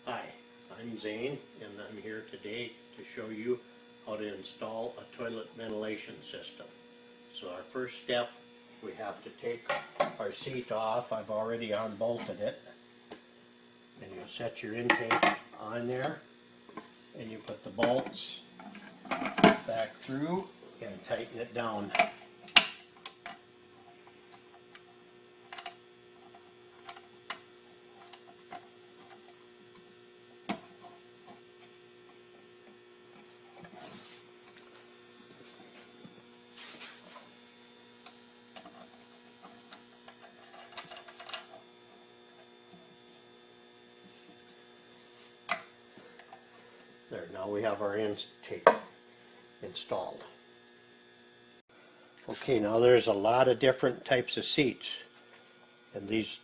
Hi, I'm Zane, and I'm here today to show you how to install a toilet ventilation system. So our first step, we have to take our seat off. I've already unbolted it. And you set your intake on there, and you put the bolts back through and tighten it down. There, now we have our intake installed. Okay, now there's a lot of different types of seats, and these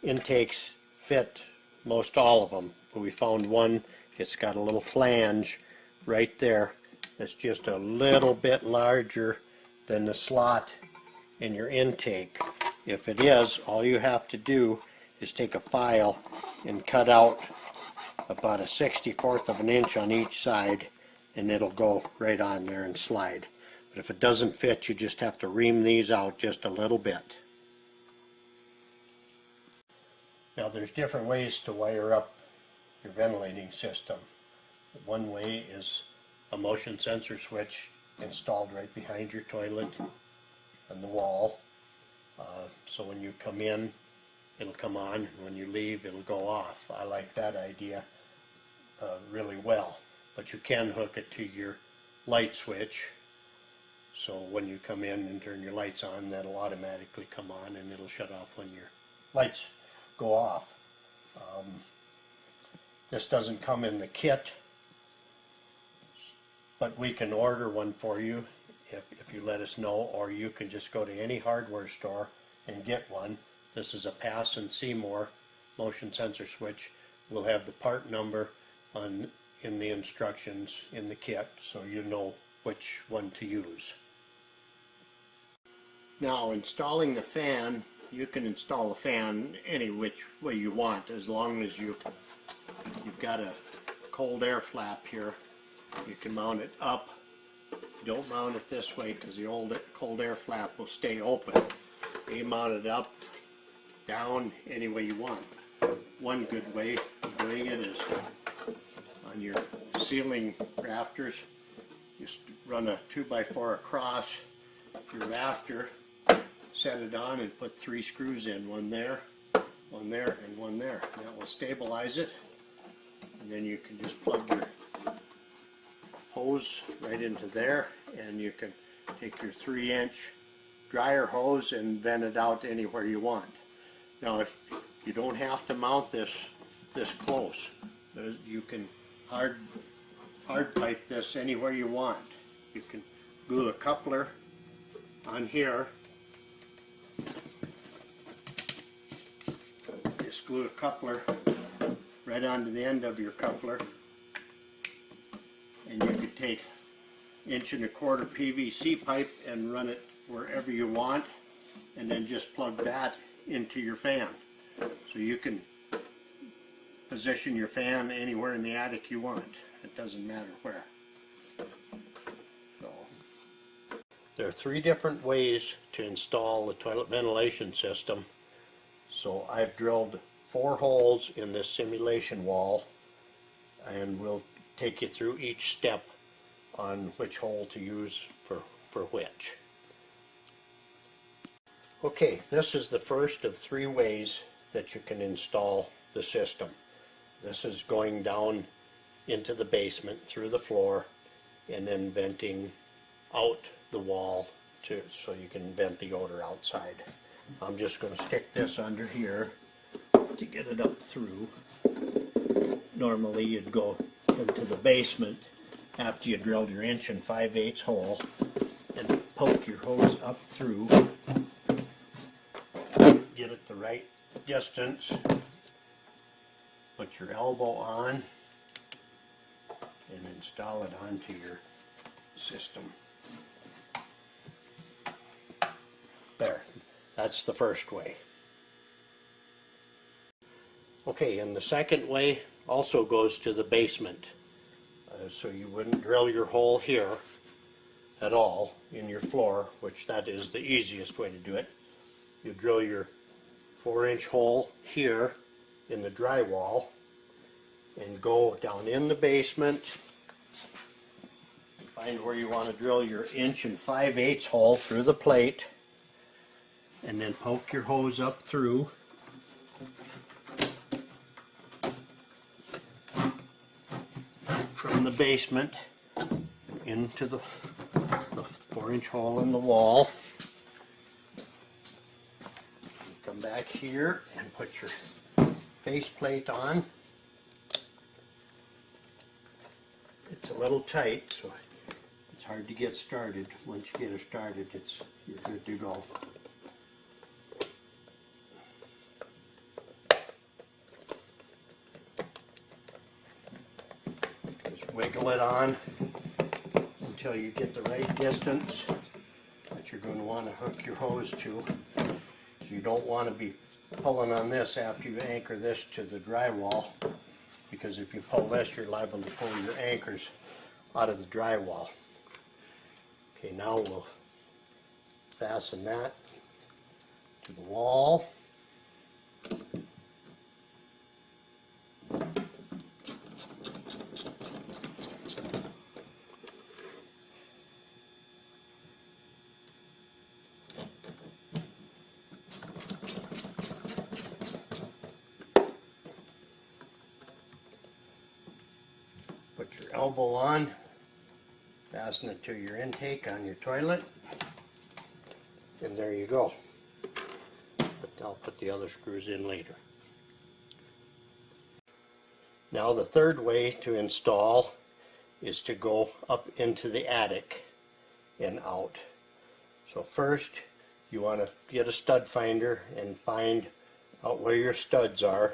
intakes fit most all of them. But we found one, it's got a little flange right there that's just a little bit larger than the slot in your intake. If it is, all you have to do is take a file and cut out about a 1/64 of an inch on each side, and it'll go right on there and slide. But if it doesn't fit, you just have to ream these out just a little bit. Now there's different ways to wire up your ventilating system. One way is a motion sensor switch installed right behind your toilet on the wall. So when you come in, it'll come on, and when you leave, it'll go off. I like that idea really well. But you can hook it to your light switch, so when you come in and turn your lights on, that'll automatically come on, and it'll shut off when your lights go off. This doesn't come in the kit, but we can order one for you if you let us know, or you can just go to any hardware store and get one. This is a Pass and Seymour motion sensor switch. We'll have the part number in the instructions in the kit, so you know which one to use. Now, installing the fan, you can install a fan any which way you want, as long as you've got a cold air flap here. You can mount it up. Don't mount it this way, because the old cold air flap will stay open. You mount it up, down, any way you want. One good way of doing it is on your ceiling rafters. Just run a 2x4 across your rafter, set it on, and put 3 screws in, one there, and one there. That will stabilize it, and then you can just plug your hose right into there, and you can take your 3-inch dryer hose and vent it out anywhere you want. Now, if you don't have to mount this close, you can hard pipe this anywhere you want. You can glue a coupler on here. Just glue a coupler right onto the end of your coupler, and you could take 1¼ inch PVC pipe and run it wherever you want, and then just plug that into your fan. So you can position your fan anywhere in the attic you want. It doesn't matter where. So, there are 3 different ways to install the toilet ventilation system. So I've drilled 4 holes in this simulation wall, and we'll take you through each step on which hole to use for which. Okay, this is the first of 3 ways that you can install the system. This is going down into the basement through the floor, and then venting out the wall so you can vent the odor outside. I'm just going to stick this under here to get it up through. Normally you'd go into the basement after you drilled your 1 5/8 hole and poke your hose up through, get it the right distance, put your elbow on, and install it onto your system. There, that's the first way. Okay, and the second way also goes to the basement. So you wouldn't drill your hole here at all in your floor, which that is the easiest way to do it. You drill your 4-inch hole here in the drywall and go down in the basement. Find where you want to drill your 1 5/8 hole through the plate, and then poke your hose up through. From the basement into the 4-inch hole in the wall. Come back here and put your faceplate on. It's a little tight, so it's hard to get started. Once you get it started, you're good to go. Wiggle it on until you get the right distance that you're going to want to hook your hose to. So you don't want to be pulling on this after you anchor this to the drywall, because if you pull this, you're liable to pull your anchors out of the drywall. Okay, now we'll fasten that to the wall. Put your elbow on, fasten it to your intake on your toilet, and there you go. But I'll put the other screws in later. Now the third way to install is to go up into the attic and out. So first you want to get a stud finder and find out where your studs are,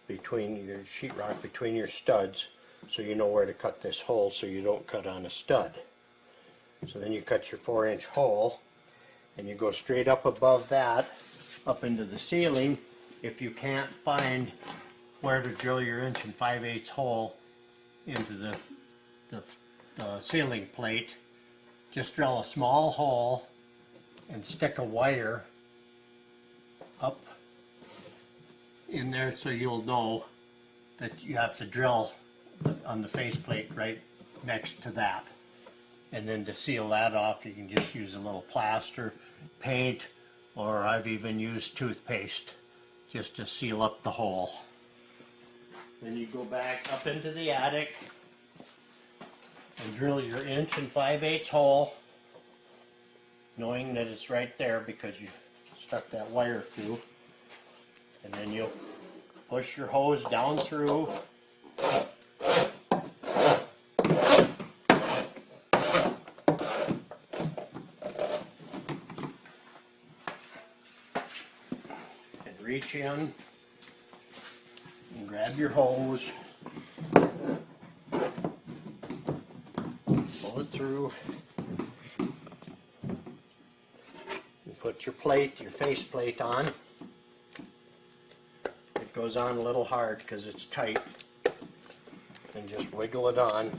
between your sheetrock between your studs, so you know where to cut this hole so you don't cut on a stud. So then you cut your 4-inch hole and you go straight up above that, up into the ceiling. If you can't find where to drill your 1 5/8 hole into the ceiling plate, just drill a small hole and stick a wire up in there so you'll know that you have to drill on the faceplate right next to that. And then to seal that off, you can just use a little plaster, paint, or I've even used toothpaste just to seal up the hole. Then you go back up into the attic and drill your 1 5/8 hole, knowing that it's right there because you stuck that wire through. And then you'll push your hose down through. Reach in and grab your hose, pull it through, and put your plate, your face plate on. It goes on a little hard because it's tight, and just wiggle it on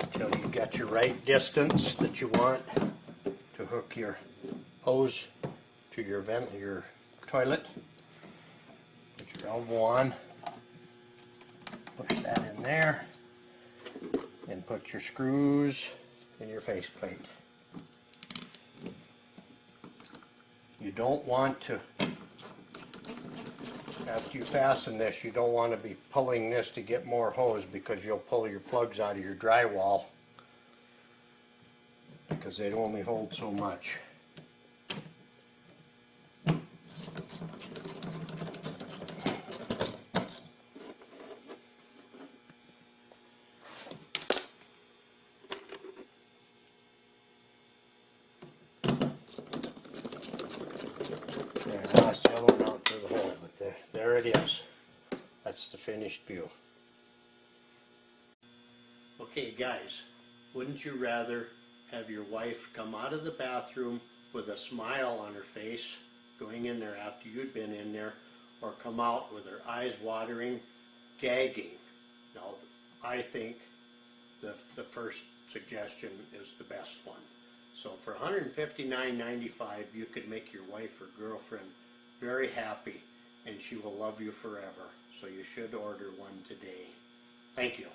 until you get your right distance that you want to hook your hose to your toilet. Put your elbow on, push that in there, and put your screws in your faceplate. You don't want to, after you fasten this, you don't want to be pulling this to get more hose, because you'll pull your plugs out of your drywall, because they only hold so much. There, now I still don't out through the hole, but there it is. That's the finished view. Okay guys, wouldn't you rather have your wife come out of the bathroom with a smile on her face going in there after you'd been in there, or come out with her eyes watering, gagging. Now, I think the first suggestion is the best one. So for $159.95, you could make your wife or girlfriend very happy, and she will love you forever. So you should order one today. Thank you.